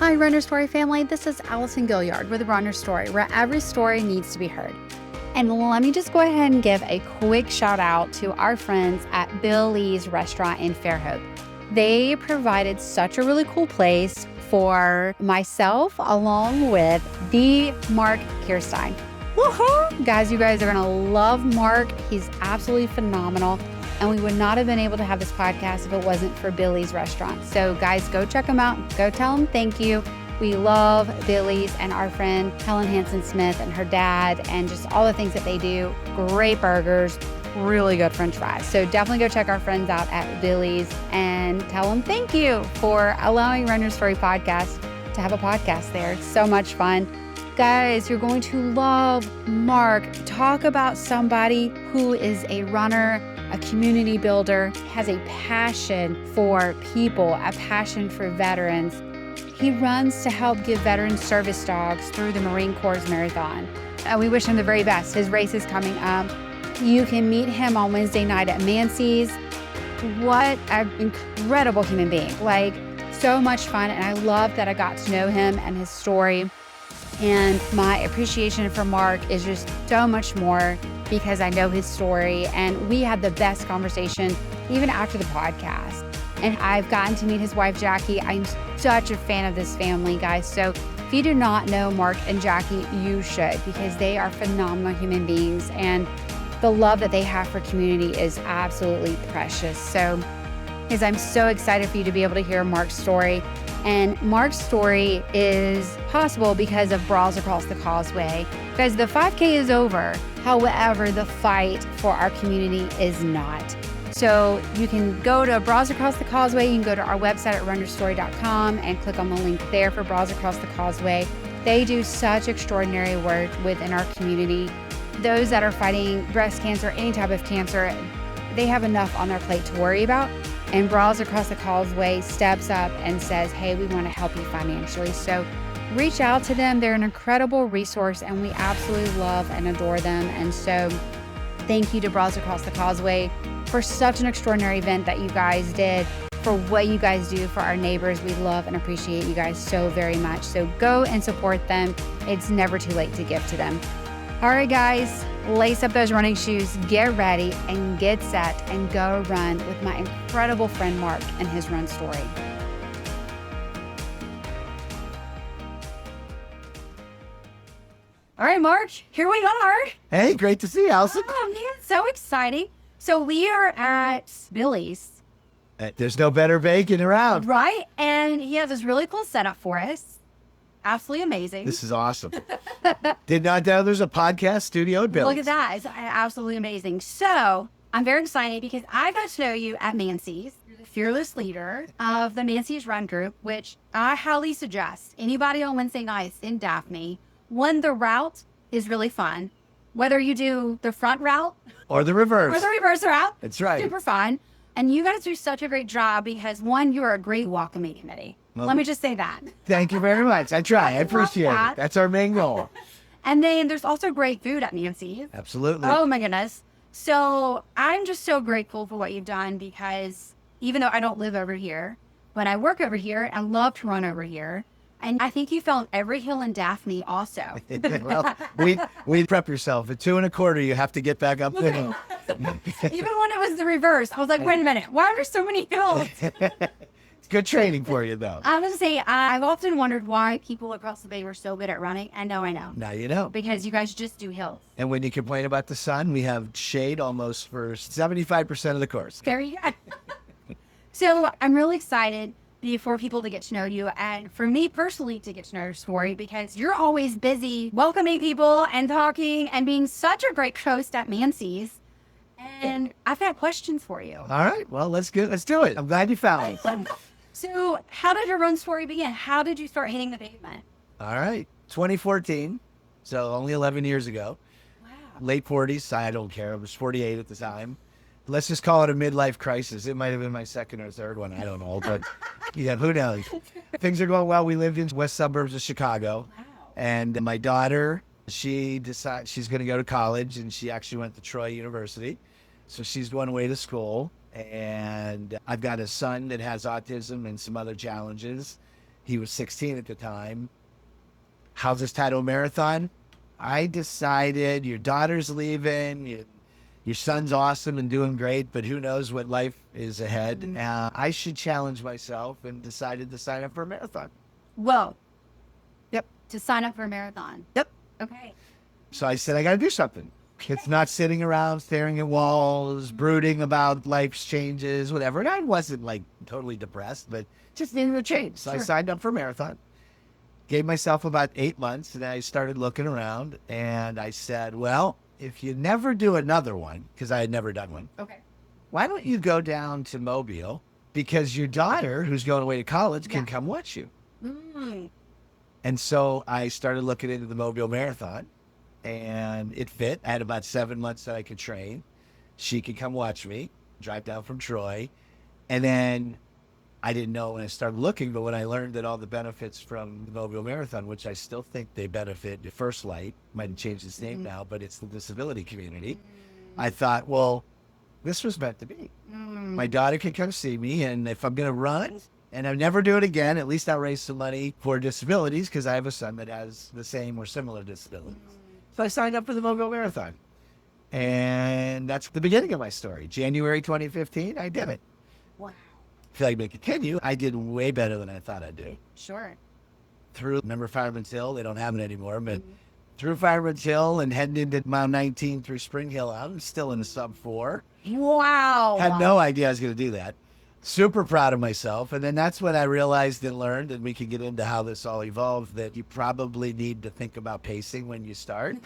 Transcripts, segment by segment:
Hi, Runner Story family. This is Allison Gilliard with Runner Story, where every story needs to be heard. And let me just go ahead and give a quick shout out to our friends at Billy's Restaurant in Fairhope. They provided such a really cool place for myself along with the Mark Kirstein. Woohoo! Guys, you guys are going to love Mark. He's absolutely phenomenal. And we would not have been able to have this podcast if it wasn't for Billy's Restaurant. So guys, go check them out. Go tell them thank you. We love Billy's and our friend Helen Hansen-Smith and her dad and just all the things that they do. Great burgers, really good French fries. So definitely go check our friends out at Billy's and tell them thank you for allowing Runner Story Podcast to have a podcast there. It's so much fun. Guys, you're going to love Mark. Talk about somebody who is a runner, a community builder, has a passion for people, a passion for veterans. He runs to help give veteran service dogs through the Marine Corps Marathon. We wish him the very best. His race is coming up. You can meet him on Wednesday night at Manci's. What an incredible human being. Like, so much fun. And I love that I got to know him and his story. And my appreciation for Mark is just so much more because I know his story. And we had the best conversation even after the podcast. And I've gotten to meet his wife, Jackie. I'm such a fan of this family, guys. So if you do not know Mark and Jackie, you should, because they are phenomenal human beings. And the love that they have for community is absolutely precious. So, guys, I'm so excited for you to be able to hear Mark's story. And Mark's story is possible because of Brawls Across the Causeway. Because the 5K is over. However, the fight for our community is not. So you can go to Brawls Across the Causeway. You can go to our website at runnerstory.com and click on the link there for Brawls Across the Causeway. They do such extraordinary work within our community. Those that are fighting breast cancer, any type of cancer, they have enough on their plate to worry about. And Brawls Across the Causeway steps up and says, hey, we want to help you financially. So reach out to them. They're an incredible resource and we absolutely love and adore them. And so thank you to Brawls Across the Causeway for such an extraordinary event that you guys did, for what you guys do for our neighbors. We love and appreciate you guys so very much. So go and support them. It's never too late to give to them. All right, guys, lace up those running shoes, get ready and get set and go run with my incredible friend Mark and his run story. All right, Mark, here we are. Hey, great to see you, Allison. Oh, man, so exciting. So we are at Billy's. There's no better bacon around. Right? And he has this really cool setup for us. Absolutely amazing. This is awesome. Did not know there's a podcast studio at Billy's. Look at that. It's absolutely amazing. So I'm very excited because I got to know you at Manci's. You're the fearless leader of the Manci's Run Group, which I highly suggest anybody on Wednesday nights in Daphne. One, the route is really fun. Whether you do the front route or the reverse route. That's right. Super fun. And you guys do such a great job because, one, you are a great welcoming committee. Well, let me just say that. Thank you very much. I try. I appreciate it. That's our main goal. And then there's also great food at Manci's. Absolutely. Oh, my goodness. So I'm just so grateful for what you've done because even though I don't live over here, but I work over here and love to run over here. And I think you found every hill in Daphne also. Well, we prep yourself. At 2 1/4, you have to get back up the hill. Even when it was the reverse, I was like, wait a minute, why are there so many hills? It's good training for you, though. I was going to say, I've often wondered why people across the bay were so good at running. And now I know. Now you know. Because you guys just do hills. And when you complain about the sun, we have shade almost for 75% of the course. Very good. So I'm really excited for people to get to know you and for me personally to get to know your story because you're always busy welcoming people and talking and being such a great host at Manci's. And I've got questions for you. All right. Well, let's do it. I'm glad you found me. So how did your run story begin? How did you start hitting the pavement? All right. 2014. So only 11 years ago. Wow. Late 40s. I don't care. I was 48 at the time. Let's just call it a midlife crisis. It might have been my second or third one. I don't know. But yeah, who knows? Things are going well. We lived in west suburbs of Chicago. Wow. And my daughter, she decided she's going to go to college. And she actually went to Troy University. So she's going away to school. And I've got a son that has autism and some other challenges. He was 16 at the time. How's this title marathon? I decided your daughter's leaving. Your son's awesome and doing great, but who knows what life is ahead. I should challenge myself and decided to sign up for a marathon. Whoa. Yep. To sign up for a marathon. Yep. Okay. So I said, I got to do something. It's not sitting around staring at walls, brooding about life's changes, whatever. And I wasn't like totally depressed, but just needed a change. So I signed up for a marathon. Gave myself about 8 months, and I started looking around, and I said, well, if you never do another one, because I had never done one, Okay. why don't you go down to Mobile? Because your daughter, who's going away to college, can come watch you. Mm. And so I started looking into the Mobile Marathon, and it fit. I had about 7 months that I could train. She could come watch me, drive down from Troy. And then I didn't know when I started looking, but when I learned that all the benefits from the Mobile Marathon, which I still think they benefit the First Light, might have changed its name now, but it's the disability community. I thought, well, this was meant to be. My daughter can come see me, and if I'm going to run and I never do it again, at least I'll raise some money for disabilities because I have a son that has the same or similar disabilities. So I signed up for the Mobile Marathon. And that's the beginning of my story. January 2015, I did it. Wow. I feel like I continue. I did way better than I thought I'd do. Sure. Remember Fireman's Hill? They don't have it anymore, but through Fireman's Hill and heading into Mount 19 through Spring Hill, I'm still in a sub 4. Wow. Had no idea I was going to do that. Super proud of myself. And then that's when I realized and learned, and we can get into how this all evolved, that you probably need to think about pacing when you start.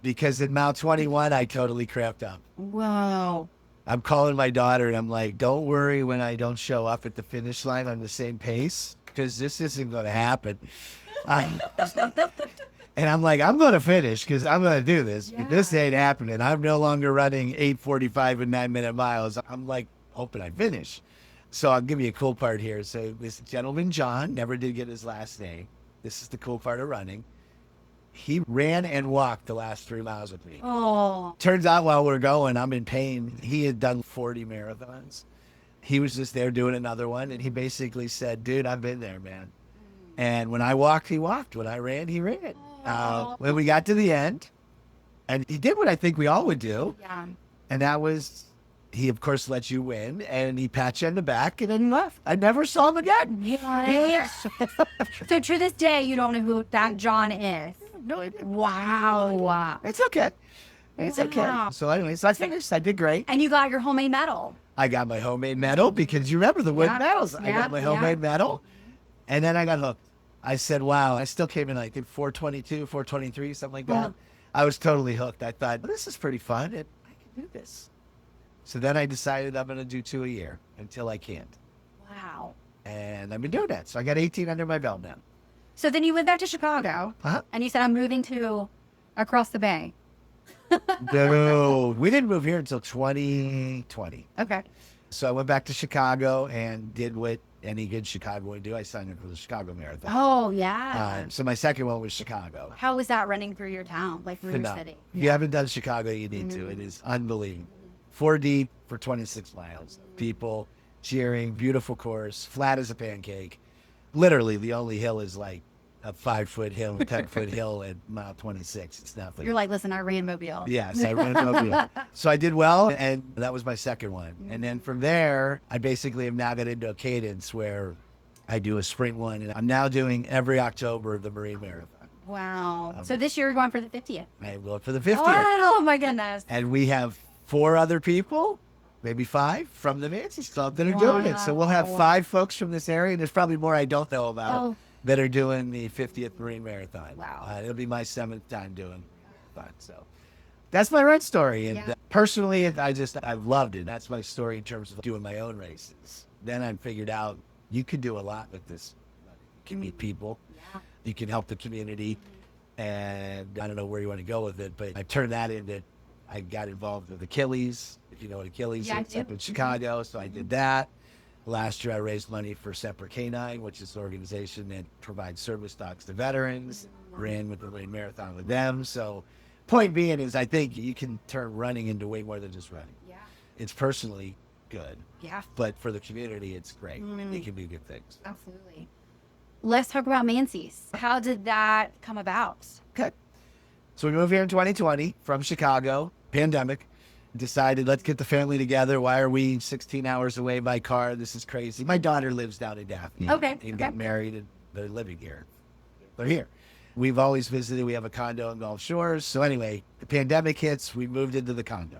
Because at Mount 21, I totally cramped up. Wow. I'm calling my daughter and I'm like, don't worry when I don't show up at the finish line on the same pace, because this isn't going to happen. And I'm like, I'm going to finish because I'm going to do this. But this ain't happening. I'm no longer running 8:45 and 9-minute miles. I'm like hoping I finish. So I'll give you a cool part here. So this gentleman, John, never did get his last name. This is the cool part of running. He ran and walked the last 3 miles with me. Oh. Turns out while we're going, I'm in pain. He had done 40 marathons. He was just there doing another one. And he basically said, dude, I've been there, man. And when I walked, he walked. When I ran, he ran. When we got to the end, and he did what I think we all would do. Yeah. And that was, he of course let you win, and he pat you on the back, and then he left. I never saw him again. Yes. So to this day, you don't know who that John is. No idea. Wow. It's okay. It's okay. So anyways, I finished. I did great. And you got your homemade medal. I got my homemade medal because you remember the wood medals. I got my homemade medal, and then I got hooked. I said, wow, I still came in, I think, 422, 423, something like that. I was totally hooked. I thought, this is pretty fun, and I can do this. So then I decided I'm going to do 2 a year until I can't. Wow. And I've been doing that. So I got 18 under my belt now. So then you went back to Chicago, and you said, I'm moving to across the bay. No, we didn't move here until 2020. Okay. So I went back to Chicago and did what any good Chicago would do. I signed up for the Chicago Marathon. Oh, yeah. So my second one was Chicago. How was that running through your town, like through your city? If you haven't done Chicago, you need to. It is unbelievable. 4 deep for 26 miles. People cheering, beautiful course, flat as a pancake. Literally, the only hill is like a 5-foot hill, 10-foot hill at mile 26. It's nothing. You're like, listen, I ran Mobile. Yes, I ran Mobile. So I did well, and that was my second one. And then from there, I basically have now got into a cadence where I do a sprint one, and I'm now doing every October the Marine Marathon. Wow. So this year you're going for the 50th. I will for the 50th. Oh, my goodness. And we have 4 other people, maybe 5, from the Manci Club that are doing it. So we'll have 5 folks from this area, and there's probably more I don't know about that are doing the 50th Marine Marathon. Wow. It'll be my 7th time doing that. So that's my run story. And personally, I've loved it. That's my story in terms of doing my own races. Then I figured out you can do a lot with this. You can meet people. You can help the community. And I don't know where you want to go with it, but I turned that into, I got involved with Achilles, if you know what Achilles is, up in Chicago. So I did that. Last year, I raised money for Separate Canine, which is an organization that provides service dogs to veterans. Ran with the Marine Marathon with them. So point being is I think you can turn running into way more than just running. Yeah. It's personally good. Yeah. But for the community, it's great. It can be good things. Absolutely. let's talk about Manci's. How did that come about? Okay. So we moved here in 2020 from Chicago, pandemic. Decided, let's get the family together. Why are we 16 hours away by car? This is crazy. My daughter lives down in Daphne. Okay. They got married and they're living here. They're here. We've always visited. We have a condo in Gulf Shores. So anyway, the pandemic hits. We moved into the condo.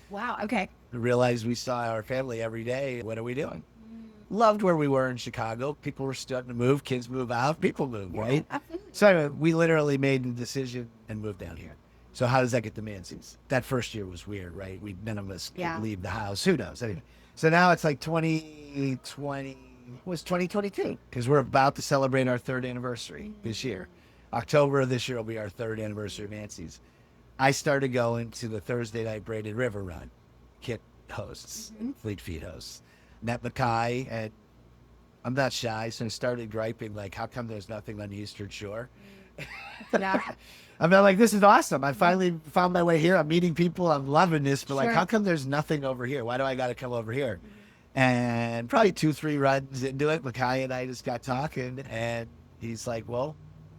Wow. Okay. We realized we saw our family every day. What are we doing? Loved where we were in Chicago. People were starting to move. Kids move out. People move, right? Absolutely. So anyway, we literally made the decision and moved down here. So how does that get to Manci's? That first year was weird, right? None of us could leave the house. Who knows? Anyway, so now it's like 2020, was 2022, because we're about to celebrate our 3rd anniversary this year. October of this year will be our 3rd anniversary of Manci's. I started going to the Thursday night Braided River run. Kit hosts, Fleet Feet hosts. Met Mackay, and I'm not shy, so I started griping, like, how come there's nothing on the Eastern Shore? Yeah. I'm like, this is awesome. I finally found my way here. I'm meeting people. I'm loving this. But like, Sure. how come there's nothing over here? Why do I got to come over here? And probably 2-3 runs into it, Mackay and I just got talking, and he's like, well,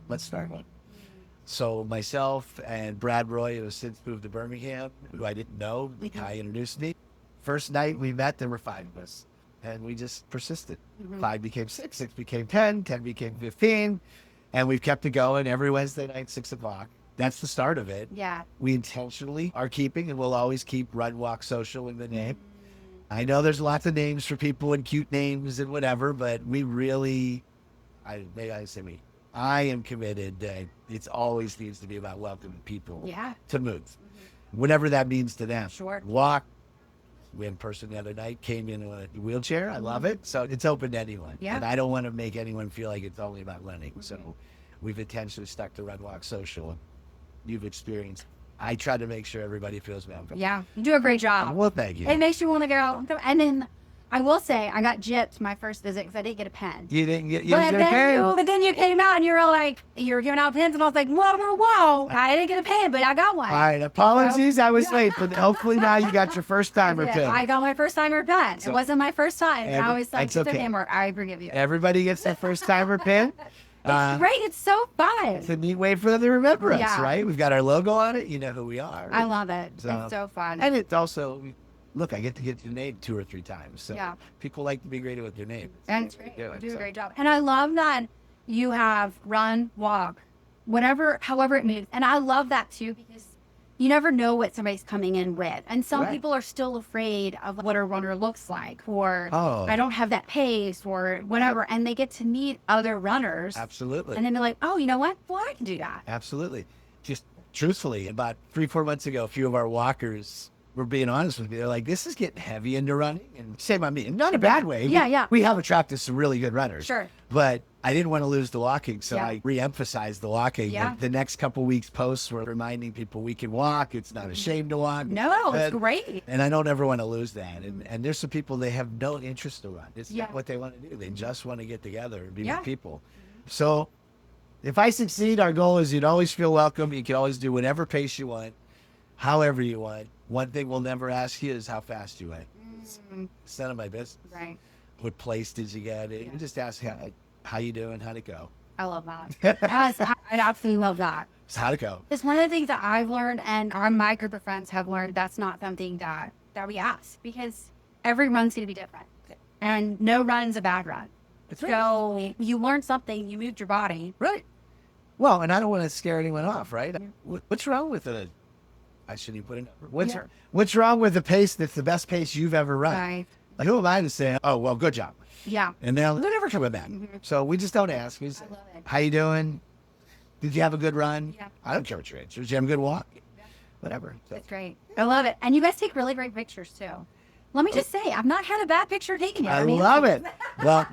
let's start one. So myself and Brad Roy, who has since moved to Birmingham, who I didn't know, Mackay introduced me. First night we met, there were 5 of us. And we just persisted. 5 became 6, 6 became 10, 10 became 15. And we've kept it going every Wednesday night, 6 o'clock. That's the start of it. Yeah. We intentionally are keeping, and we'll always keep Run Walk Social in the name. I know there's lots of names for people and cute names and whatever, but we really, I am committed that it always needs to be about welcoming people to move, whatever that means to them. Sure. Walk. We had a person the other night came in a wheelchair. I love it. So it's open to anyone. Yeah. And I don't want to make anyone feel like it's only about running. So we've intentionally stuck to Run Walk Social. You've experienced. I try to make sure everybody feels welcome. Yeah. You do a great job. Well, thank you. It makes you want to go out. And then I will say, I got gypped my first visit because I didn't get a pen. You didn't get But then you came out and you were like, you were giving out pens, and I was like, whoa. I didn't get a pen, but I got one. All right, apologies, I was late, but hopefully now you got your first timer pen. I got my first timer pen. So- It wasn't my first time. And I was like, It's okay. hammer. I forgive you. Everybody gets their first timer pen. Great. It's so fun. It's a neat way for them to remember us, Yeah. right? We've got our logo on it. You know who we are. I love it. So- It's so fun. And it's also, look, I get to get your name 2 or 3 times. So Yeah. people like to be great with their name. And it's great. Yeah, You do a so- great job. And I love that you have run, walk, however it moves. And I love that too, because you never know what somebody's coming in with. And some Right. people are still afraid of what a runner looks like, or Oh. I don't have that pace, or whatever. And they get to meet other runners. Absolutely. And then they're like, oh, you know what? Well, I can do that. Absolutely. Just truthfully, about 3-4 months ago, a few of our walkers were being honest with me. They're like, this is getting heavy into running. And shame on me. Not in a bad way. Yeah. We have attracted some really good runners. Sure. But I didn't want to lose the walking, so Yeah. I re-emphasized the walking. Yeah. And the next couple weeks posts were reminding people we can walk. It's not a shame to walk. No, it's And- great. And I don't ever want to lose that. And there's some people, they have no interest to run. It's Yeah. not what they want to do. They just want to get together and be Yeah. with people. So if I succeed, our goal is you'd always feel welcome. You can always do whatever pace you want, however you want. One thing we'll never ask you is how fast you went. It's none of my business. Right. What place did you get in? You just ask how you doing, how'd it go? I love that. Yes, I absolutely love that. It's how'd it go? It's one of the things that I've learned, and my group of friends have learned. That's not something that we ask, because every run's going to be different, and no run's a bad run. That's right. So you learned something, you moved your body. Right. Well, and I don't want to scare anyone off, right? What's wrong with I shouldn't put a number. What's wrong with the pace that's the best pace you've ever run? Right. Like, who am I to say, oh, well, good job. Yeah. And they're never coming back. So we just don't ask. We just, I love it. how you doing? Did you have a good run? Yeah. I don't care what your answer is. Did you have a good walk? Whatever. So, It's great. I love it. And you guys take really great pictures too. Let me just say, I've not had a bad picture taken yet. I love it. Well,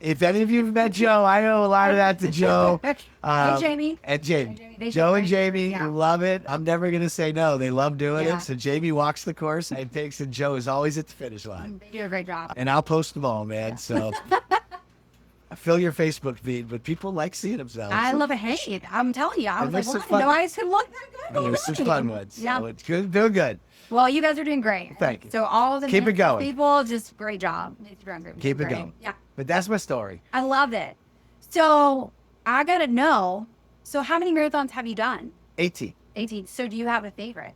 if any of you have met Joe, I owe a lot of that to Joe. And Jamie. And Jamie. They Joe take and Jamie, Yeah. who love it. I'm never going to say no. They love doing Yeah. it. So Jamie walks the course and takes, and Joe is always at the finish line. They do a great job. And I'll post them all, man. So fill your Facebook feed, but people like seeing themselves. I love it. Hey, I'm telling you, I was And like, there's well, some I didn't know fun- I could look that good. There's some fun ones. Yeah. So it's good. Doing good. Well, you guys are doing great. Thank you. So all of the Keep it going. people, just great job. Instagram group. Keep it Great. going. Yeah. But that's my story. I love it. So I gotta know. So how many marathons have you done? 18. 18. So do you have a favorite?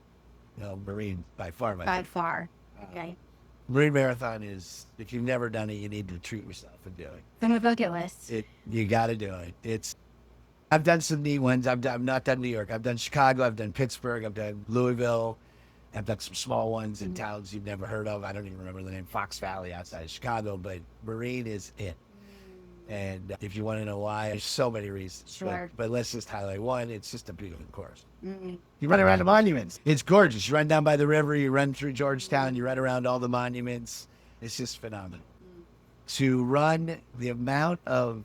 No, Marine by far my By favorite. far. Okay. Marine Marathon is, if you've never done it, you need to treat yourself and do it. It's on my bucket list. You got to do it. I've done some neat ones. I've not done New York. I've done Chicago. I've done Pittsburgh. I've done Louisville. I've done some small ones in towns you've never heard of. I don't even remember the name. Fox Valley outside of Chicago, but Marine is it. And if you want to know why, there's so many reasons. Sure. But let's just highlight one. It's just a beautiful course. Mm-hmm. You run around the monuments. It's gorgeous. You run down by the river. You run through Georgetown. You run around all the monuments. It's just phenomenal. To run the amount of,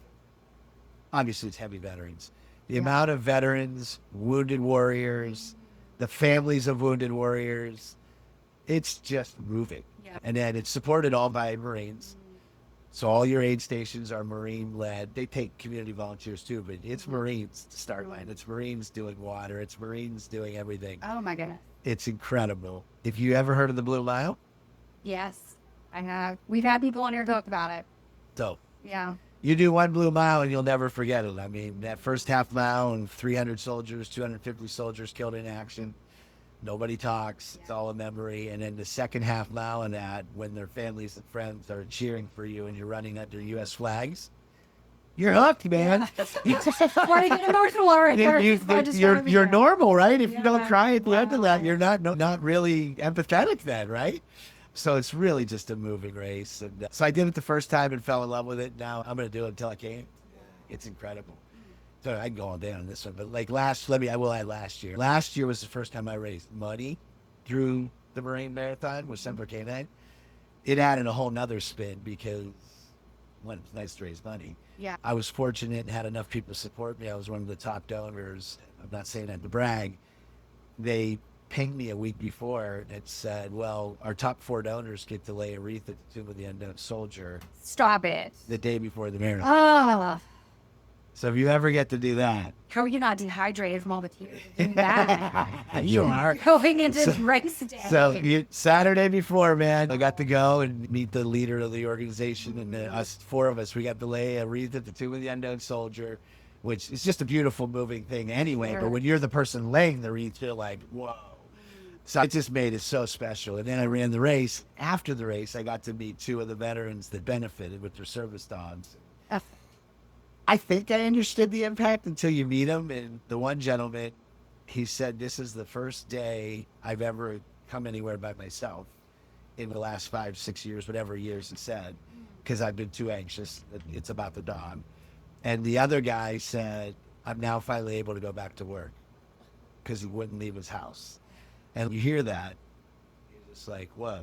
obviously it's heavy veterans, the amount of veterans, wounded warriors, the families of wounded warriors, it's just moving. Yeah. And then it's supported all by Marines. So all your aid stations are Marine-led. They take community volunteers too, but it's Marines to start line. It's Marines doing water. It's Marines doing everything. Oh my goodness. It's incredible. If you ever heard of the Blue Mile? Yes, I have. We've had people on here talk about it. So Yeah. you do one Blue Mile and you'll never forget it. I mean, that first half mile and 300 soldiers, 250 soldiers killed in action. Nobody talks. It's all a memory. And then the second half mile in that, when their families and friends are cheering for you and you're running under U.S. flags, you're hooked, man. Want to get emotional already. You're normal, right? If you don't Yeah. cry at the end of that, you're not really empathetic then, right? So it's really just a moving race. And so I did it the first time and fell in love with it. Now I'm going to do it until I can. It's incredible. So I can go all day on this one, but like I will add last year. Last year was the first time I raised money through the Marine Marathon with Semper K9. It added a whole nother spin because, one, it's nice to raise money. Yeah. I was fortunate and had enough people support me. I was one of the top donors. I'm not saying that to brag. They pinged me a week before and said, well, our top 4 donors get to lay a wreath at the tomb of the unknown soldier Stop it. the day before the marathon. Oh, So if you ever get to do that, how are you not dehydrated from all the tears doing that? you are. Going into this race day. So Saturday before, man, I got to go and meet the leader of the organization, and us 4 of us, we got to lay a wreath at the tomb of the unknown soldier, which is just a beautiful, moving thing anyway. Sure. But when you're the person laying the wreath, you're like, whoa. So it just made it so special. And then I ran the race. After the race, I got to meet 2 of the veterans that benefited with their service dogs. I think I understood the impact until you meet him. And the one gentleman, he said, this is the first day I've ever come anywhere by myself in the last 5, 6 years, whatever years he said, because I've been too anxious. It's about the dog. And the other guy said, I'm now finally able to go back to work because he wouldn't leave his house. And you hear that, you're just like, whoa,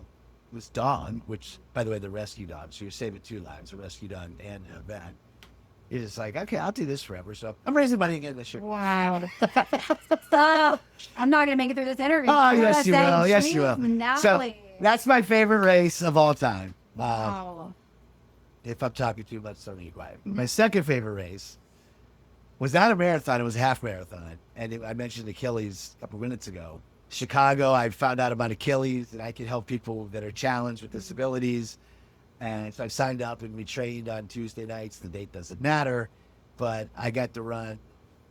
this dog, which, by the way, the rescue dog, so you're saving 2 lives, a rescue dog and a vet. You're just like, okay, I'll do this forever. So I'm raising money again this year. Wow. I'm not going to make it through this interview. Oh, yes, you will. Yes, you will. Now, So that's my favorite race of all time. wow. If I'm talking too much, so be quiet. My second favorite race was not a marathon. It was a half marathon. And I mentioned Achilles a couple minutes ago. Chicago, I found out about Achilles, and I can help people that are challenged with disabilities. And so I signed up and we trained on Tuesday nights. The date doesn't matter, but I got to run.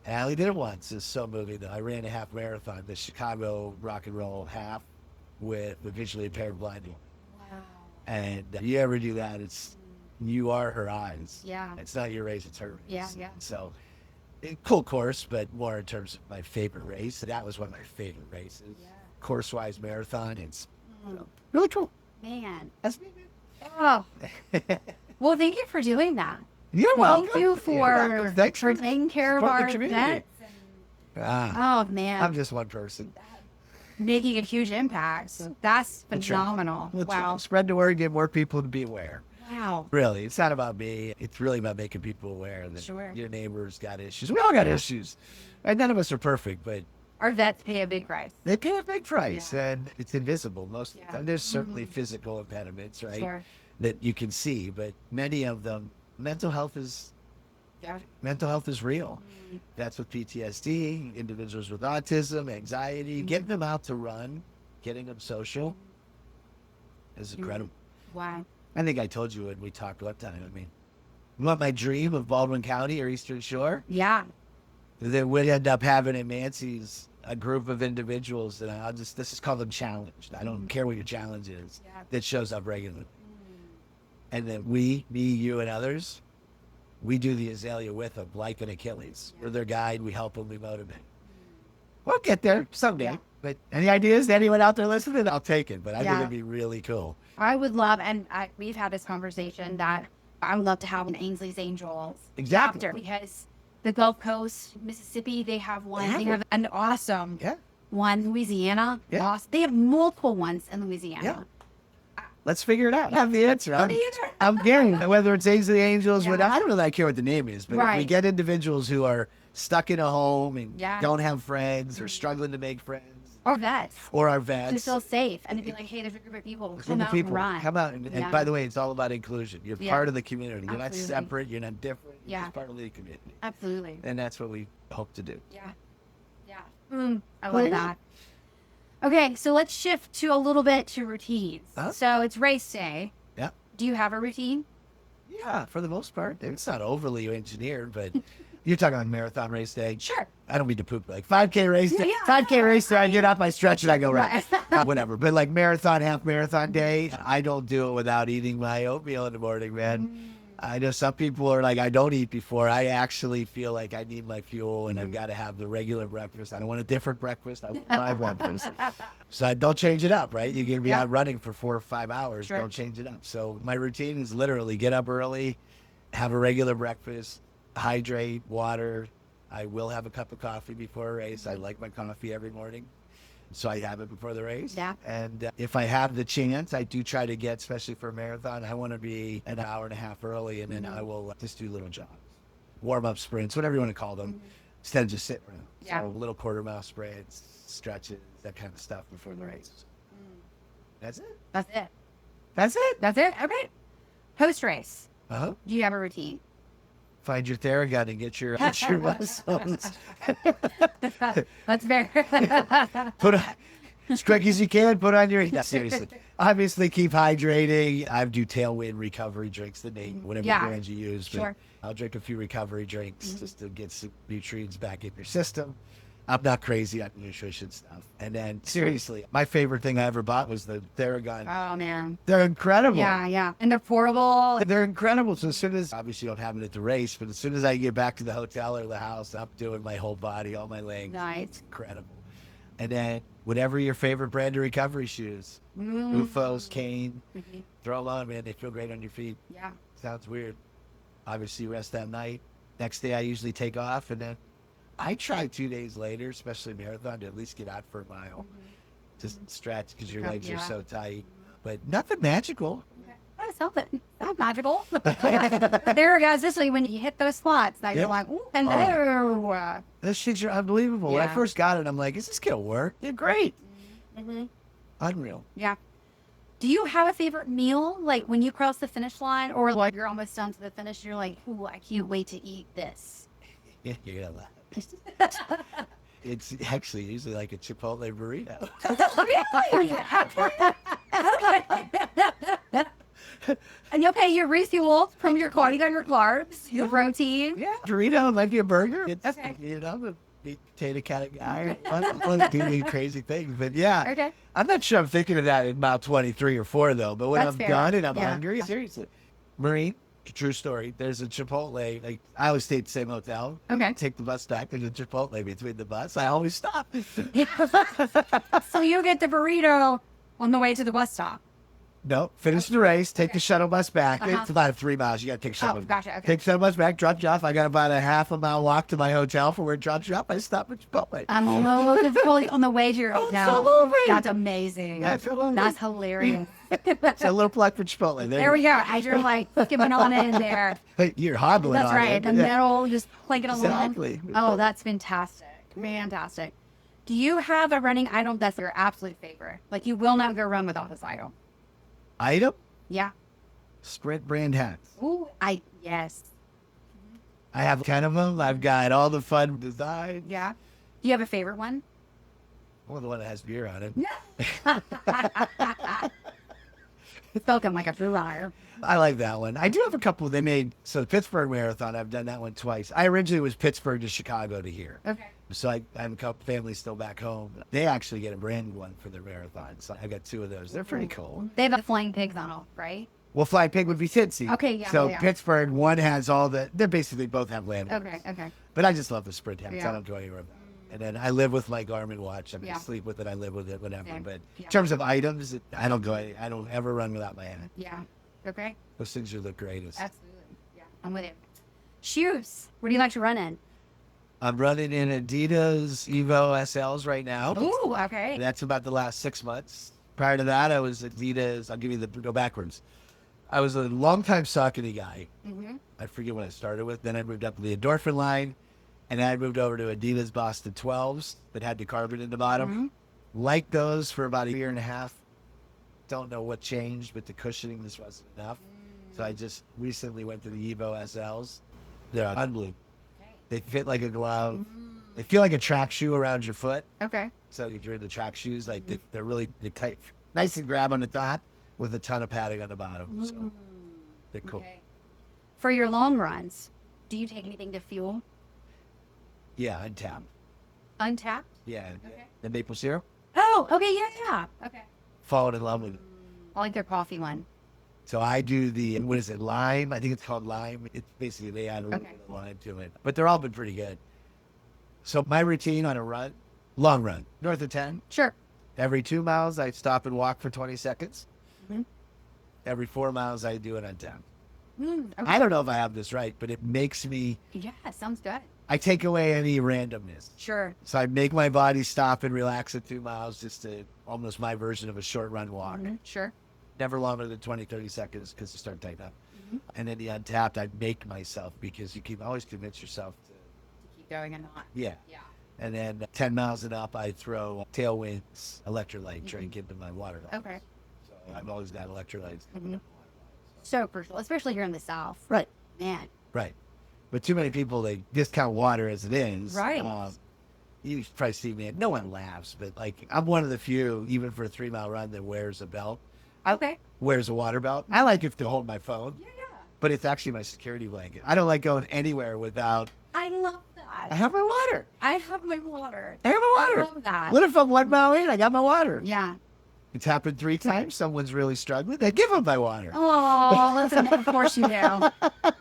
And I only did it once. It's so moving though. I ran a half marathon, the Chicago Rock and Roll half with the visually impaired blind woman. Wow. And you ever do that, you are her eyes. Yeah. It's not your race, it's her race. Yeah, yeah. So cool course, but more in terms of my favorite race. That was one of my favorite races. Yeah. Course-wise marathon. It's really cool. Man. That's me, man. Oh. Well, thank you for doing that. You're welcome. Thank you for Thanks for taking care of supporting our the community. vets. Oh, man. I'm just one person. Making a huge impact. That's phenomenal. Wow. Spread the word, get more people to be aware. Wow. Really, it's not about me. It's really about making people aware that Sure. your neighbors got issues. We all got issues. And none of us are perfect, but Our vets pay a big price. they pay a big price, Yeah. and it's invisible most of the Yeah. time. There's certainly physical impediments, right, Sure. that you can see, but many of them, mental health is Yeah. real. That's with PTSD, individuals with autism, anxiety, getting them out to run, getting them social is incredible. Wow. I think I told you when we talked one time. I mean, You want my dream of Baldwin County or Eastern Shore? Yeah. Then we'd end up having in Manci's a group of individuals that this is called them challenged. I don't care what your challenge is, that shows up regularly. And then me, you, and others, we do the azalea with them, like an Achilles. We're their guide. We help them. We motivate. We'll get there someday. Yeah. But any ideas? Anyone out there listening? I'll take it. But I think it'd be really cool. I would love, and we've had this conversation that I would love to have an Ainsley's Angels chapter, because the Gulf Coast, Mississippi, they have one. They have an awesome one. Louisiana, they have multiple ones in Louisiana. Let's figure it out. I have the answer. I'm getting whether it's Ainsley Angels, I don't really care what the name is, but if we get individuals who are stuck in a home and don't have friends or struggling to make friends. Or vets. Or our vets. To feel safe. And to be like, hey, there's a group of people. Come out and run. Come out. And by the way, it's all about inclusion. You're part of the community. You're not separate. You're not different. You're just part of the community. Absolutely. And that's what we hope to do. I love that. Okay, so let's shift to a little bit to routines. So it's race day. Yeah. Do you have a routine? Yeah, for the most part. It's not overly engineered, but you're talking about marathon race day. Sure. I don't mean to poop. Like 5K race day. 5K race day, I get off, I stretch, and I go run. Whatever. But like marathon, half marathon day, I don't do it without eating my oatmeal in the morning, man. I know some people are like, I don't eat before. I actually feel like I need my fuel, and I've got to have the regular breakfast. I don't want a different breakfast. I want my breakfast. So I don't change it up, right? You're going to be out running for 4 or 5 hours. Don't change it up. So my routine is literally get up early, have a regular breakfast, hydrate, water. I will have a cup of coffee before a race. I like my coffee every morning. So I have it before the race. Yeah. And if I have the chance, I do try to get, especially for a marathon, I want to be an hour and a half early, and then I will just do little jogs, warm-up sprints, whatever you want to call them, instead of just sitting around. Yeah. So little quarter-mile sprints, stretches, that kind of stuff before the race. That's it. That's it. That's it. That's it. Okay. Post-race. Do you have a routine? Find your Theragun and get your muscles. That's fair. Put as quick as you can. Put on your. Seriously. Obviously, keep hydrating. I do Tailwind recovery drinks, the name, whatever brand you use. But I'll drink a few recovery drinks just to get some nutrients back in your system. I'm not crazy on nutrition stuff. And then, seriously, my favorite thing I ever bought was the Theragun. Oh, man. They're incredible. Yeah. And they're portable. They're incredible. So as soon as, obviously you don't have it at the race, but as soon as I get back to the hotel or the house, I'm doing my whole body, all my legs. Nice. It's incredible. And then, whatever your favorite brand of recovery shoes, UFOs, Cane, throw them on, man. They feel great on your feet. Yeah. Sounds weird. Obviously, rest that night. Next day, I usually take off, and then I try 2 days later, especially marathon, to at least get out for a mile. Just stretch because your legs are so tight. But nothing magical. That's something. Not magical. There, guys, this is when you hit those spots, now you're like, ooh, and there. Those shits are unbelievable. When I first got it, I'm like, is this going to work? They're great. Unreal. Yeah. Do you have a favorite meal, like when you cross the finish line, or like you're almost done to the finish and you're like, ooh, I can't wait to eat this? Yeah, you're going to laugh. It's actually usually like a Chipotle burrito. And you'll pay your refuel from your cardio, your carbs, your protein. Yeah, burrito might be a burger. It's, you know, I'm a meat potato kind of guy. I don't want to do any crazy things, but yeah. I'm not sure I'm thinking of that in mile 23 or 4 though. But when I'm done and I'm hungry, seriously, Marine. True story. There's a Chipotle. Like I always stay at the same hotel. Take the bus back. There's a Chipotle between the bus. I always stop. So you get the burrito on the way to the bus stop. No, finish the race. Take the shuttle bus back. It's about 3 miles. You got to take shuttle. Gotcha. Take shuttle bus back. Drop you off. I got about a half a mile walk to my hotel from where it drops you off. I stop at Chipotle. I'm on the way to your hotel. That's amazing. That's hilarious. It's a little plug for Chipotle. There we go. As you're like skipping on in there. You're hobbling That's on right. it. The middle, just clanking along. Exactly. Oh, that's fantastic. Fantastic. Do you have a running item that's your absolute favorite? Like you will not go run without this item. Item? Yeah. Sprint brand hats. Ooh, yes. I have 10 of them. I've got all the fun designs. Yeah. Do you have a favorite one? Well, the one that has beer on it. Spoken like a true liar. I like that one. I do have a couple they made. So the Pittsburgh Marathon, I've done that one twice. I originally was Pittsburgh to Chicago to here. Okay. So I have a couple families still back home. They actually get a brand new one for their marathon. So I got 2 of those. They're pretty cool. They have the flying pigs on them, right? Well, Flying Pig would be Cincy. Okay, yeah. So yeah. Pittsburgh, one has all the, they basically both have landmarks. Okay. But I just love the sprint hats. Yeah. I don't go anywhere. And then I live with my Garmin watch. I mean, Yeah. I sleep with it. I live with it, whatever. Yeah. But Yeah. in terms of items, I don't ever run without my hat. Yeah. Okay. Those things are the greatest. Absolutely. Yeah. I'm with you. Shoes. What do you like to run in? I'm running in Adidas Evo SLs right now. Ooh, okay. That's about the last 6 months. Prior to that, I was Adidas. I'll give you go backwards. I was a longtime Saucony guy. Mm-hmm. I forget what I started with. Then I moved up to the Endorphin line, and then I moved over to Adidas Boston 12s that had the carbon in the bottom. Mm-hmm. Liked those for about a year and a half. Don't know what changed, but the cushioning just wasn't enough. So I just recently went to the Evo SLs. They're unbelievable. Okay. They fit like a glove. They feel like a track shoe around your foot. Okay. So if you're in the track shoes, like they're really tight, nice and grab on the top with a ton of padding on the bottom. So they're cool. Okay. For your long runs, do you take anything to fuel? Yeah, untapped. Untapped? Yeah. Okay. The maple syrup. Oh, okay, yeah. Okay. Fallen in love with it. I like their coffee one. So I do the, what is it, lime? I think it's called lime. It's basically, they add a little Okay. bit of lime to it. But they're all been pretty good. So my routine on a run, long run, north of 10. Sure. Every 2 miles, I stop and walk for 20 seconds. Mhm. Every 4 miles, I do it untapped. Okay. I don't know if I have this right, but it makes me, Yeah, sounds good. I take away any randomness. Sure. So I make my body stop and relax at 2 miles, just to almost my version of a short run walk. Mhm. Sure. Never longer than 20, 30 seconds because you start tighten up. And then the untapped, I make myself because you can always convince yourself to, Keep going and not. yeah. Yeah. And then 10 miles and up, I throw Tailwinds electrolyte drink into my water. Okay. So I've always got electrolytes. So crucial, especially here in the South. Right. Man. Right. But too many people, they discount water as it is. Right. You probably see me, no one laughs, but like I'm one of the few, even for a 3 mile run, that wears a belt, Okay. wears a water belt. I like it to hold my phone, Yeah. but it's actually my security blanket. I don't like going anywhere without, I love I that. have my water. I have my water. I have my I water. love that. What if I'm 1 mile in? I got my water. Yeah. It's happened 3 times. Someone's really struggling. They give them my water. Oh, listen, of course you do.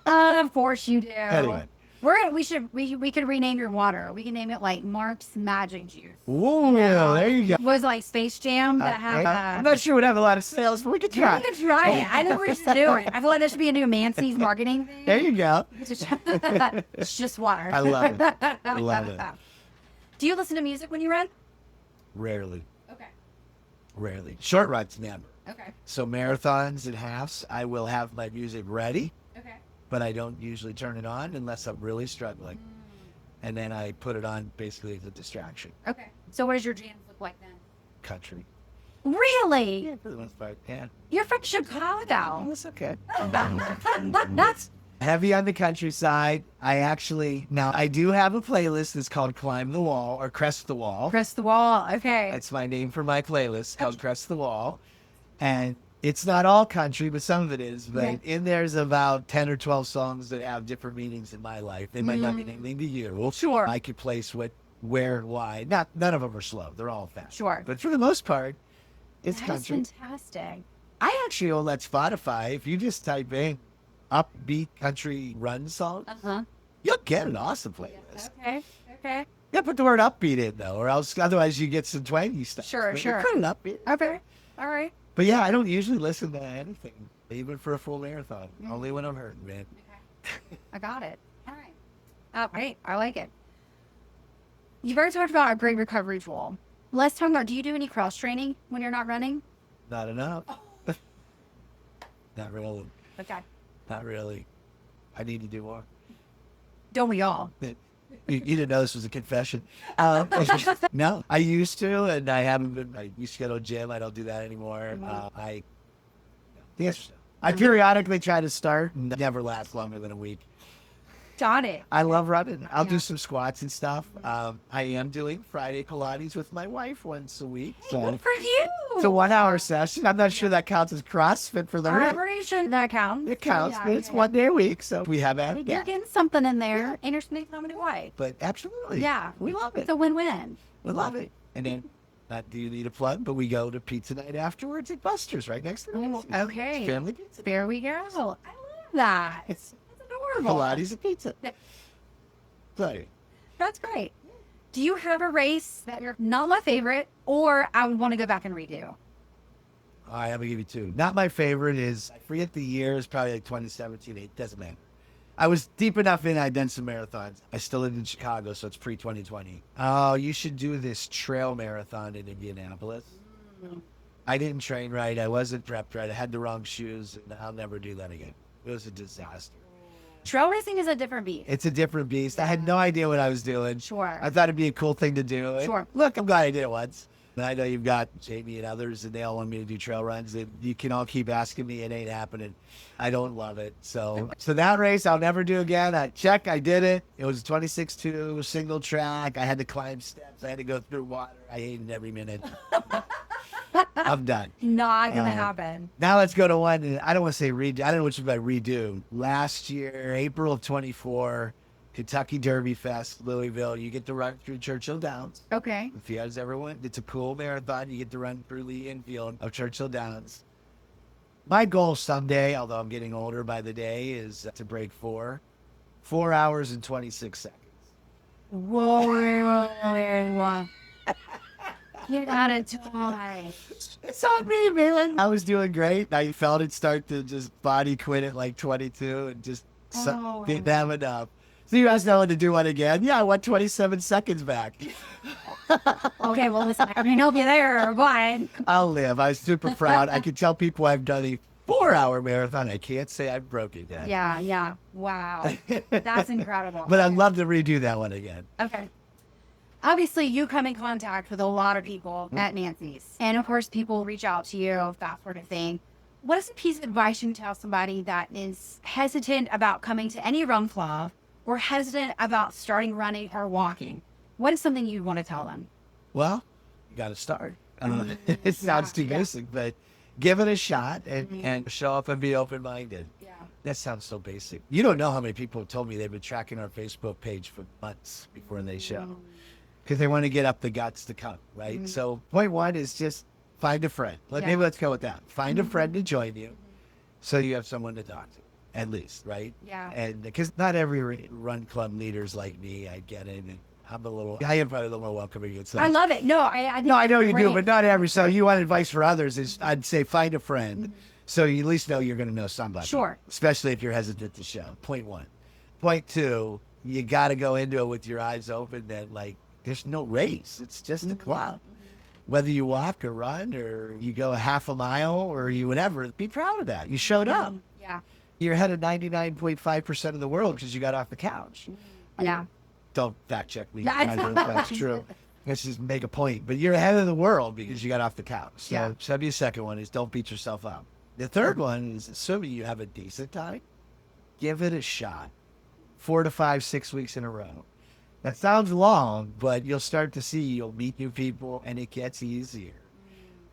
Of course you do. Anyway. We could rename your water. We can name it like Mark's Magic Juice. Ooh, there you go. Was it like Space Jam that had I'm not sure we'd have a lot of sales, but we could try. we could try it. I know we should do it. I feel like there should be a new Mancy's marketing thing. There you go. It's just water. I love it. I love it. Do you listen to music when you run? Rarely. Okay. Rarely. Short runs, never. Okay. So marathons and halves, I will have my music ready, Okay. but I don't usually turn it on unless I'm really struggling. And then I put it on basically as a distraction. Okay. So what does your jams look like then? Country. Really? For the most part, yeah. You're from Chicago. That's okay. That's Heavy on the countryside. I do have a playlist that's called Climb the Wall or Crest the Wall. Crest the Wall. Okay. That's my name for my playlist called Crest the Wall. And it's not all country, but some of it is. But Yeah. in there's about 10 or 12 songs that have different meanings in my life. They might not mean anything to you. Well, Sure. I could place what, where, why. None of them are slow. They're all fast. Sure. But for the most part, it's That's country. fantastic. I actually will let Spotify, if you just type in upbeat country run songs, Uh-huh. you'll get an awesome playlist. Okay. Okay. Yeah, put the word upbeat in though, or else otherwise you get some twangy stuff. Sure, But sure. Put it upbeat. Okay. All right. But yeah, I don't usually listen to anything, even for a full marathon. Only when I'm hurting, man. Okay. I got it. All right. All right. I like it. You've already talked about a great recovery tool. Let's talk about, do you do any cross training when you're not running? Not enough. Not really. Okay. Not really. I need to do more. Don't we all? You didn't know this was a confession. No, I used to, and I haven't been. I used to go to a gym. I don't do that anymore. The answer's no. I periodically try to start, and never last longer than a week. Got it. I love running. I'll do Yeah. some squats and stuff. I am doing Friday Pilates with my wife once a week. So Good for you. it's a 1 hour session. I'm not sure that counts as CrossFit for the I'm pretty sure that counts. It counts, Yeah, but it's yeah. 1 day a week, so we have added You're that. getting something in there, and you're spending time in Hawaii. But absolutely, Yeah. we love it. It's a win-win. We love it. And then, not do you need a plug, but we go to pizza night afterwards at Buster's right next to the Oh, okay. family pizza. There we go. I love that. It's adorable. Pilates and pizza. Yeah. Sorry. That's great. Do you have a race that you're not my favorite, or I would want to go back and redo? All right, I'm gonna give you two. Not my favorite is, I forget the year, it's probably like 2017. It doesn't matter. I was deep enough in, I'd done some marathons. I still lived in Chicago, so it's pre-2020. Oh, you should do this trail marathon in Indianapolis. I didn't train right. I wasn't prepped right. I had the wrong shoes, and I'll never do that again. It was a disaster. Trail racing is a different beast. It's a different beast. I had no idea what I was doing. Sure. I thought it'd be a cool thing to do. And Sure. look, I'm glad I did it once. And I know you've got Jamie and others, and they all want me to do trail runs. And you can all keep asking me. It ain't happening. I don't love it. So that race I'll never do again. I did it. It was 26-2, single track. I had to climb steps. I had to go through water. I hated every minute. I'm done. Not gonna happen. Now let's go to one. And I don't want to say redo. I don't know which one I redo. Last year, April of 24, Kentucky Derby Fest, Louisville. You get to run through Churchill Downs. Okay. If you guys ever went, it's a cool marathon. You get to run through the infield of Churchill Downs. My goal someday, although I'm getting older by the day, is to break 4 hours and 26 seconds. Whoa. Get out of time. It's on me, man. I was doing great. I felt it start to just body quit at like 22 and just didn't have enough. So you guys know what to do one again. Yeah, I went 27 seconds back. Okay, well, listen, I can help you there, but I'll live. I was super proud. I could tell people I've done a 4-hour marathon. I can't say I've broken it yet. yeah. Wow. That's incredible. But I'd love to redo that one again. Okay. Obviously, you come in contact with a lot of people at Nanci's. And of course, people reach out to you, that sort of thing. What is a piece of advice you tell somebody that is hesitant about coming to any run club or hesitant about starting running or walking? What is something you want to tell them? Well, you got to start. It sounds too basic, but give it a shot and show up and be open-minded. Yeah. That sounds so basic. You don't know how many people have told me they've been tracking our Facebook page for months before they show. Because they want to get up the guts to come, right? So point one is just find a friend. Maybe let's go with that. Find a friend to join you so you have someone to talk to, at least, right? Yeah. And because not every run club leader's like me, I get it. And I am probably a little more welcoming. I love it. No, I think I know you great. do, but not every. So you want advice for others is I'd say find a friend so you at least know you're going to know somebody. Sure. Especially if you're hesitant to show. Point one. Point two, you got to go into it with your eyes open that like, there's no race. It's just a club. Whether you walk or run or you go a half a mile or you whatever, be proud of that. You showed up. Yeah. You're ahead of 99.5% of the world because you got off the couch. Yeah. Don't fact check me. Yeah. I don't know if that's true. Let's just make a point. But you're ahead of the world because you got off the couch. So that'd be the second one is don't beat yourself up. The third one is assuming you have a decent time, give it a shot. 4 to 5, 6 weeks in a row. That sounds long, but you'll start to see you'll meet new people and it gets easier.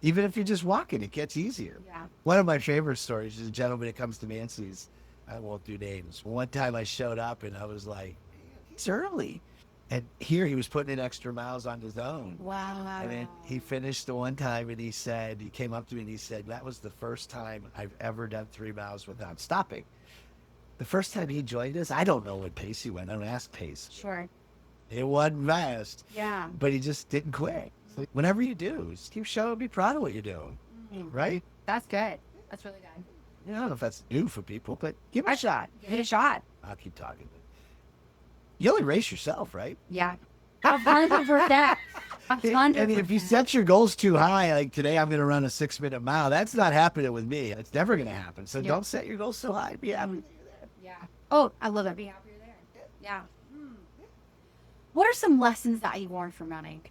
Even if you're just walking, it gets easier. Yeah. One of my favorite stories is a gentleman that comes to Manci's. I won't do names. One time I showed up and I was like, he's early. And here he was putting in extra miles on his own. Wow. And then he finished the one time and he came up to me and he said, that was the first time I've ever done 3 miles without stopping. The first time he joined us, I don't know what pace he went. I don't ask pace. Sure. It wasn't fast. Yeah. But he just didn't quit. So whenever you do, just keep showing, be proud of what you're doing. Right? That's good. That's really good. I don't know if that's new for people, but give it a shot. Give it a shot. I'll keep talking. You only race yourself, right? Yeah. 100%. 100%. And if you set your goals too high, like today I'm going to run a 6-minute mile, that's not happening with me. It's never going to happen. So don't set your goals so high. Be happy to do that. Yeah. Oh, I love that. Be happy you're there. Yeah. What are some lessons that you learned from running?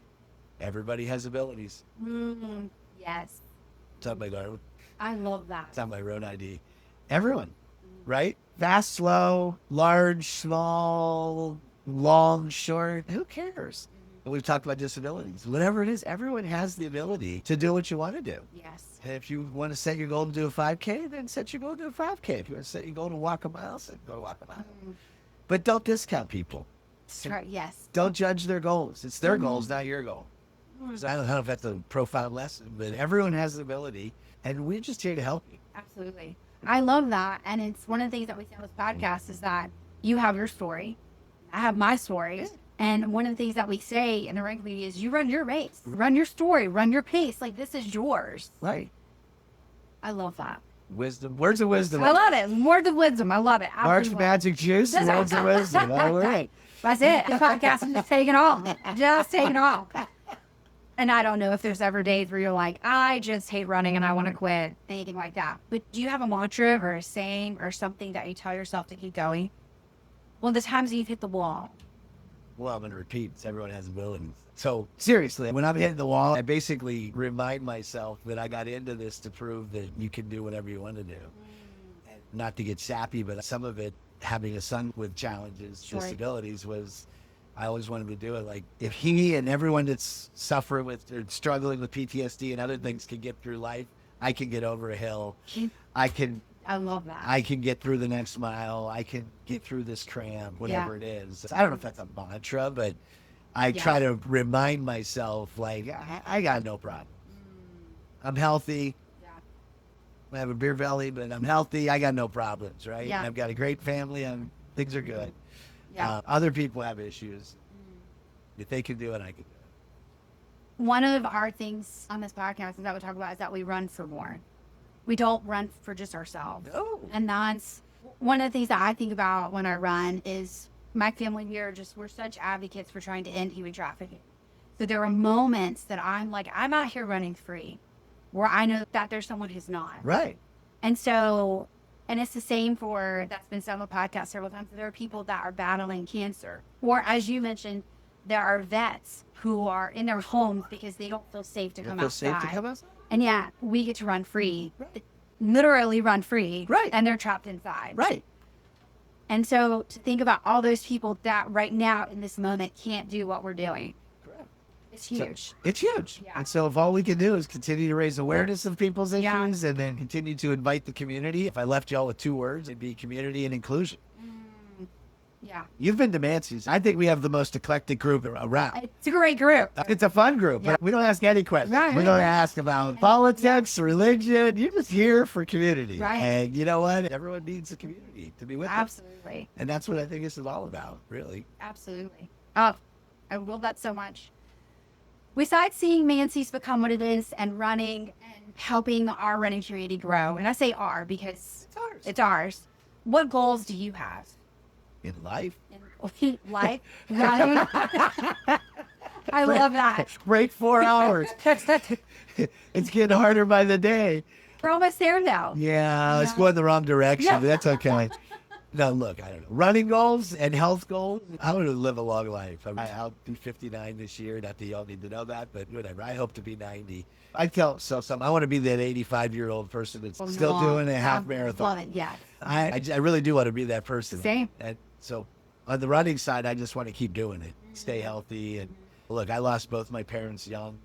Everybody has abilities. Yes. It's on my garden. I love that. It's on my road ID. Everyone. right? Fast, slow, large, small, long, short. Who cares? We've talked about disabilities. Whatever it is, everyone has the ability to do what you want to do. Yes. And if you want to set your goal to do a 5K, then set your goal to do a 5K. If you want to set your goal to walk a mile, then go to walk a mile. But don't discount people. Sure. Yes. Don't judge their goals. It's their goals, not your goal. So I don't know if that's a profound lesson, but everyone has the ability, and we're just here to help you. Absolutely. I love that. And it's one of the things that we say on this podcast is that you have your story. I have my story. And one of the things that we say in the running community is you run your race, run your story, run your pace. Like, this is yours. Right. I love that. Wisdom. Words of wisdom. I love it. Words of wisdom. I love it. March magic juice. Words of wisdom. All right. That's it. The podcast is just taking off. Just taking off. And I don't know if there's ever days where you're like, I just hate running and I want to quit, anything like that. But do you have a mantra or a saying or something that you tell yourself to keep going? Well, the times that you've hit the wall. Well, I'm going to repeat. Everyone has abilities. So seriously, when I'm hitting the wall, I basically remind myself that I got into this to prove that you can do whatever you want to do. And not to get sappy, but some of it, having a son with challenges, disabilities, was I always wanted to do it. Like, if he and everyone that's suffering with or struggling with PTSD and other things can get through life, I can get over a hill. I love that. I can get through the next mile. I can get through this cramp, whatever it is. I don't know if that's a mantra, but I try to remind myself, like, I got no problem. I'm healthy. Yeah. I have a beer belly, but I'm healthy. I got no problems, right? Yeah. I've got a great family, and things are good. Yeah. Other people have issues. If they can do it, I can do it. One of our things on this podcast that we talk about is that we run for more. We don't run for just ourselves. No. And that's one of the things that I think about when I run is my family here, we're such advocates for trying to end human trafficking. So there are moments that I'm like, I'm out here running free, where I know that there's someone who's not. Right. And so, and it's the same that's been said on the podcast several times. There are people that are battling cancer. Or as you mentioned, there are vets who are in their homes because they don't feel safe to come outside. And yeah, we get to run free, literally run free. Right. And they're trapped inside. Right. And so to think about all those people that right now in this moment can't do what we're doing. Correct. It's huge. It's huge. Yeah. And so if all we can do is continue to raise awareness of people's issues and then continue to invite the community, if I left y'all with 2 words, it'd be community and inclusion. Yeah. You've been to Manci's. I think we have the most eclectic group around. It's a great group. It's a fun group, but we don't ask any questions. Right. We don't ask about politics, religion. You're just here for community. Right. And you know what? Everyone needs a community to be with them. Absolutely. And that's what I think this is all about, really. Absolutely. Oh, I love that so much. Besides seeing Manci's become what it is and running and helping our running community grow, and I say our because it's ours, what goals do you have? In life. In life? Running? I love that. Great 4 hours. It's getting harder by the day. We're almost there now. Yeah, it's going the wrong direction, but that's okay. No, look, I don't know. Running goals and health goals. I want to live a long life. I'll be 59 this year. Not that y'all need to know that, but whatever. I hope to be 90. I tell myself something. I want to be that 85-year-old person that's still doing a half marathon. Love it, yeah. I really do want to be that person. Same. And so on the running side, I just want to keep doing it. Stay healthy. And look, I lost both my parents young.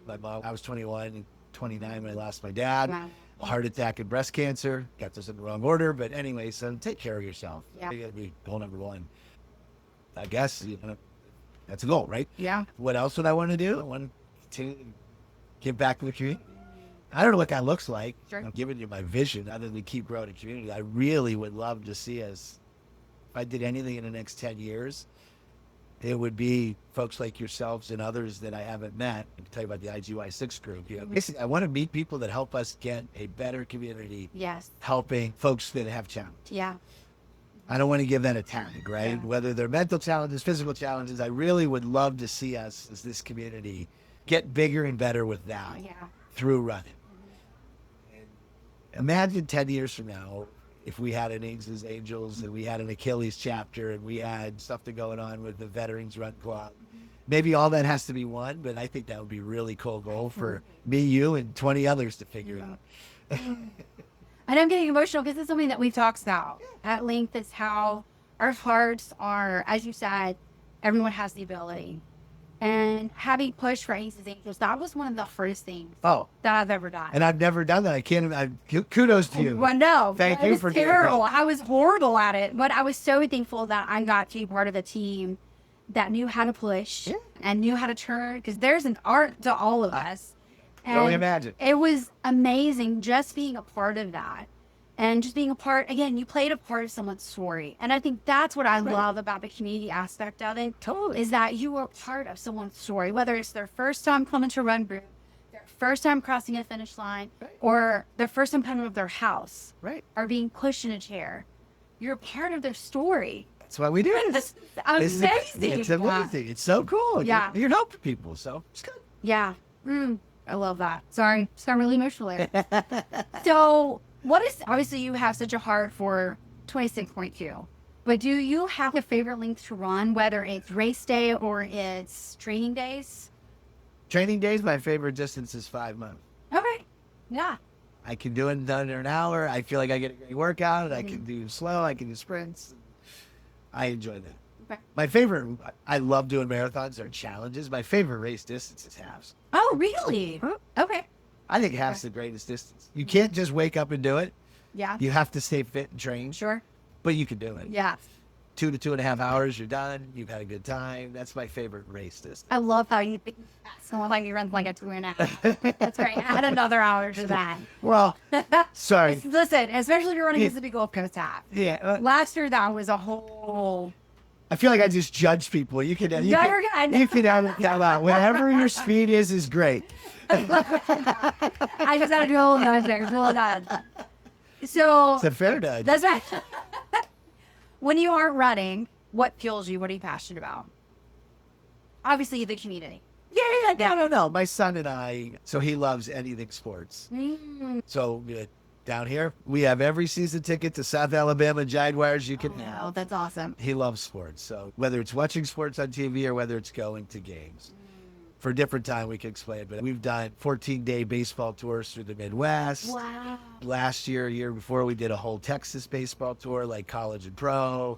My mom, I was 21 and 29 when I lost my dad. Wow. Heart attack and breast cancer. Got this in the wrong order, but anyway, so take care of yourself. Yeah. You gotta be goal number 1. I guess that's a goal, right? Yeah. What else would I want to do? I want to continue to give back to the community. I don't know what that looks like. Sure. I'm giving you my vision. Other than keep growing the community, I really would love to see us. If I did anything in the next 10 years, it would be folks like yourselves and others that I haven't met. I can tell you about the IGY6 group. Basically, I want to meet people that help us get a better community. Yes. Helping folks that have challenges. Yeah. I don't want to give that a tag, right? Yeah. Whether they're mental challenges, physical challenges, I really would love to see us as this community get bigger and better with that through running. And imagine 10 years from now, if we had an Aids Angels and we had an Achilles chapter and we had something going on with the Veterans Run Club. Maybe all that has to be one, but I think that would be a really cool goal for me, you, and 20 others to figure out. And I'm getting emotional because it's something that we've talked about at length. Is how our hearts are, as you said, everyone has the ability. And having pushed for Aces Angels, that was one of the hardest things that I've ever done. And I've never done that. I can't. Kudos to you. Well, no, Thank you for terrible. doing that. I was horrible at it, but I was so thankful that I got to be part of a team that knew how to push and knew how to turn. Because there's an art to all of us. And only imagine. It was amazing just being a part of that. And just being a part, again, you played a part of someone's story. And I think that's what I love about the community aspect of it. Totally. Is that you were part of someone's story, whether it's their first time coming to run group, their first time crossing a finish line, or their first time coming to their house, or being pushed in a chair. You're a part of their story. That's why we do it. It's amazing. It's amazing. It's so cool. Yeah. You're helping people, so it's good. Yeah. I love that. Sorry. Just got really emotional there. So... what is, obviously you have such a heart for 26.2, but do you have a favorite length to run, whether it's race day or it's training days? Training days, my favorite distance is 5 miles. Okay. Yeah. I can do it in under an hour. I feel like I get a great workout. I can do slow. I can do sprints. I enjoy that. Okay. My favorite, I love doing marathons or challenges. My favorite race distance is halves. Oh, really? Okay. I think half's the greatest distance. You can't just wake up and do it. Yeah. You have to stay fit and train. Sure. But you can do it. Yeah. 2 to 2.5 hours, you're done. You've had a good time. That's my favorite race distance. I love how you think someone like you runs like a 2.5. That's right. Add another hour to that. Well, sorry. Listen, especially if you're running Mississippi Gulf Coast half. Yeah. Last year, that was a whole... I feel like I just judge people. You can have it out. Whatever your speed is great. I just had to do a little nudge there. So it's a fair nudge. That's right. When you aren't running, what fuels you? What are you passionate about? Obviously, the community. Yeah. No. My son and I, so he loves anything sports. So down here, we have every season ticket to South Alabama Jaguars you can have. Oh, that's awesome. He loves sports. So whether it's watching sports on TV or whether it's going to games. For a different time, we can explain, but we've done 14-day baseball tours through the Midwest. Wow. Last year before, we did a whole Texas baseball tour, like college and pro.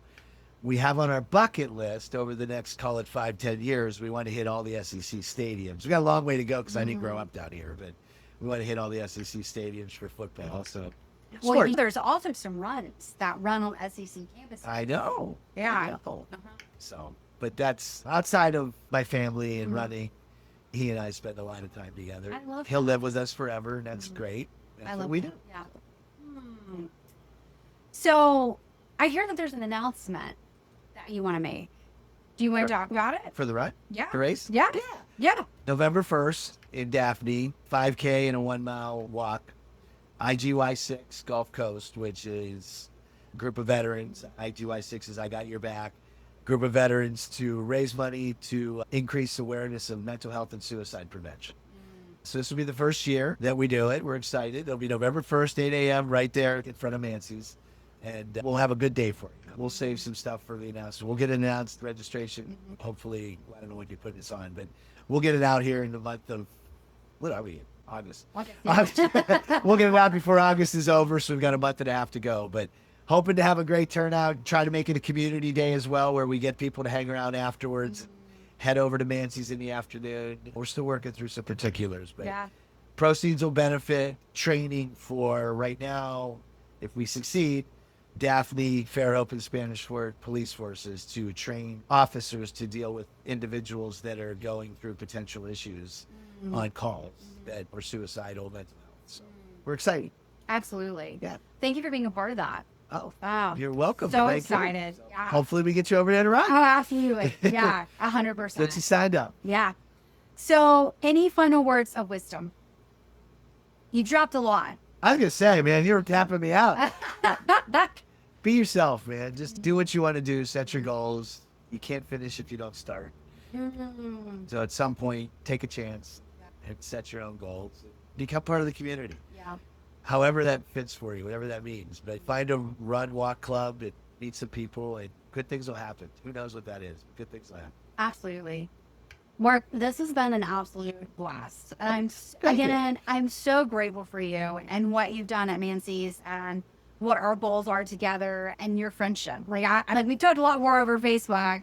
We have on our bucket list over the next, call it 5-10 years, we want to hit all the SEC stadiums. We got a long way to go because I didn't grow up down here, but we want to hit all the SEC stadiums for football. So, well, there's also some runs that run on SEC campuses. I know. Yeah. So, but that's outside of my family and running. He and I spend a lot of time together. I love He'll live with us forever, and that's great. That's what we do. Yeah. So, I hear that there's an announcement that you want to make. Do you want to talk about it? For the run? Yeah. The race? Yeah. November 1st in Daphne, 5K and a 1-mile walk. IGY6 Gulf Coast, which is a group of veterans. IGY6 is I Got Your Back. Group of veterans to raise money to increase awareness of mental health and suicide prevention. So this will be the first year that we do it. We're excited. It'll be November 1st, 8 a.m. right there in front of Manci's. And we'll have a good day for you. We'll save some stuff for the announcement. We'll get an announced registration. Hopefully, I don't know when you put this on, but we'll get it out here in the month of, what are we in? August. We'll get it out before August is over, so we've got a month and a half to go. But hoping to have a great turnout. Try to make it a community day as well, where we get people to hang around afterwards. Head over to Manci's in the afternoon. We're still working through some particulars, but proceeds will benefit training for right now, if we succeed, Daphne, Fair Open Spanish for police forces to train officers to deal with individuals that are going through potential issues on calls that are suicidal, mental health. So we're excited. Absolutely. Yeah. Thank you for being a part of that. Oh, wow. You're welcome. So Thank excited. You. Yeah. Hopefully we get you over there to run. Oh, absolutely. Yeah, 100%. That you signed up. Yeah. So, any final words of wisdom? You dropped a lot. I was going to say, man, you're tapping me out. Be yourself, man. Just do what you want to do. Set your goals. You can't finish if you don't start. So at some point, take a chance and set your own goals. Become part of the community. Yeah. However that fits for you, whatever that means. But find a run, walk club and meet some people, and good things will happen. Who knows what that is? Good things will happen. Absolutely. Mark, this has been an absolute blast. And Thank you. I'm so grateful for you and what you've done at Manci's and what our goals are together and your friendship. Like we talked a lot more over Facebook,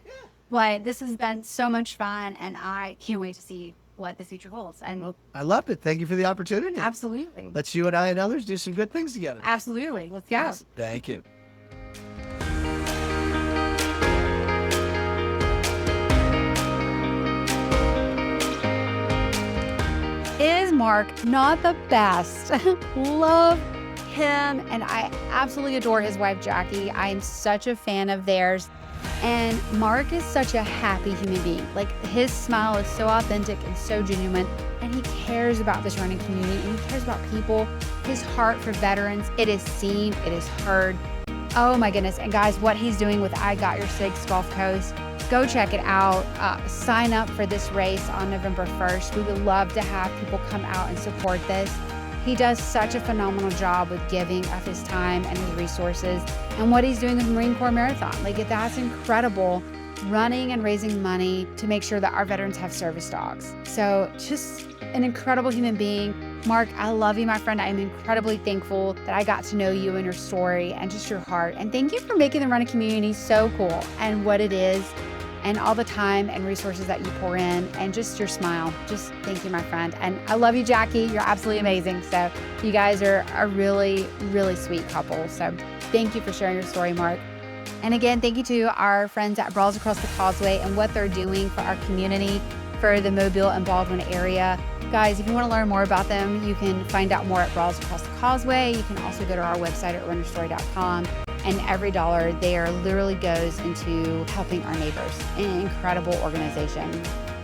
but this has been so much fun and I can't wait to see what the future holds. And Well, I love it. Thank you for the opportunity. absolutely. Let's you and I and others do some good things together. Absolutely. Let's go. Thank you. Is Mark not the best? Love him, and I absolutely adore his wife, Jackie. I am such a fan of theirs. And Mark is such a happy human being. Like, his smile is so authentic and so genuine, and he cares about this running community, and he cares about people. His heart for veterans, it is seen, it is heard. Oh my goodness. And guys, what he's doing with IGY6 Gulf Coast, go check it out. Sign up for this race on November 1st. We would love to have people come out and support this. He does such a phenomenal job with giving of his time and his resources, and what he's doing with Marine Corps Marathon. Like, that's incredible, running and raising money to make sure that our veterans have service dogs. So just an incredible human being. Mark, I love you, my friend. I am incredibly thankful that I got to know you and your story and just your heart. And thank you for making the running community so cool and what it is, and all the time and resources that you pour in, and just your smile. Just thank you, my friend. And I love you, Jackie. You're absolutely amazing. So you guys are a really, really sweet couple. So thank you for sharing your story, Mark. And again, thank you to our friends at Brawls Across the Causeway and what they're doing for our community, for the Mobile and Baldwin area. Guys, if you want to learn more about them, you can find out more at Brawls Across the Causeway. You can also go to our website at runnerstory.com. And every dollar there literally goes into helping our neighbors. An incredible organization.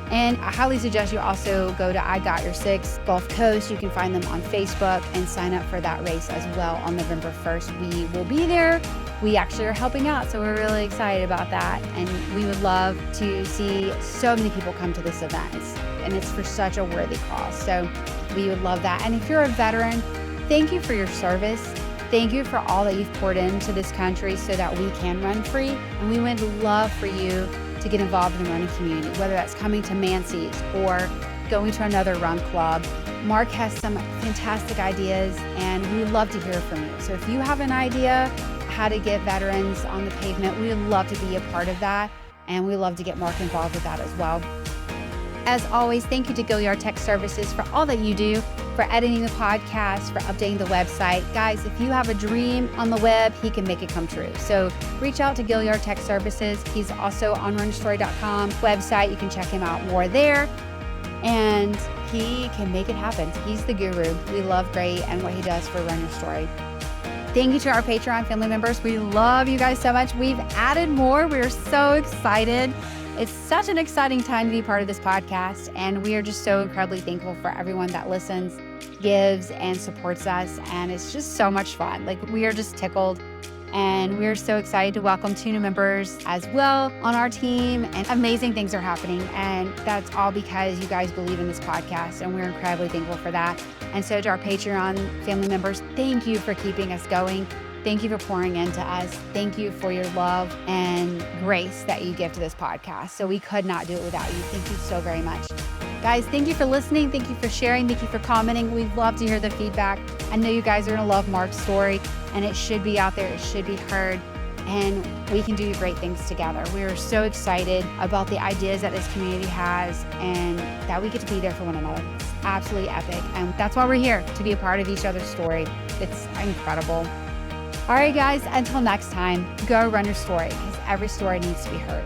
And I highly suggest you also go to I Got Your Six Gulf Coast. You can find them on Facebook and sign up for that race as well on November 1st. We will be there. We actually are helping out, so we're really excited about that. And we would love to see so many people come to this event. And it's for such a worthy cause. So we would love that. And if you're a veteran, thank you for your service. Thank you for all that you've poured into this country so that we can run free. And we would love for you to get involved in the running community, whether that's coming to Manci's or going to another run club. Mark has some fantastic ideas, and we would love to hear from you. So if you have an idea how to get veterans on the pavement, we would love to be a part of that. And we love to get Mark involved with that as well. As always, thank you to Gilliard Tech Services for all that you do, for editing the podcast, for updating the website. Guys, if you have a dream on the web, he can make it come true. So reach out to Gilliard Tech Services. He's also on runnerstory.com website. You can check him out more there. And he can make it happen. He's the guru. We love Gray and what he does for Run Your Story. Thank you to our Patreon family members. We love you guys so much. We've added more. We're so excited. It's such an exciting time to be part of this podcast, and we are just so incredibly thankful for everyone that listens, gives, and supports us, and it's just so much fun. Like, we are just tickled, and we're so excited to welcome 2 new members as well on our team, and amazing things are happening, and that's all because you guys believe in this podcast, and we're incredibly thankful for that. And so to our Patreon family members, thank you for keeping us going. Thank you for pouring into us. Thank you for your love and grace that you give to this podcast. So we could not do it without you. Thank you so very much. Guys, thank you for listening. Thank you for sharing. Thank you for commenting. We'd love to hear the feedback. I know you guys are going to love Mark's story, and it should be out there. It should be heard, and we can do great things together. We are so excited about the ideas that this community has and that we get to be there for one another. It's absolutely epic. And that's why we're here, to be a part of each other's story. It's incredible. All right, guys, until next time, go run your story, because every story needs to be heard.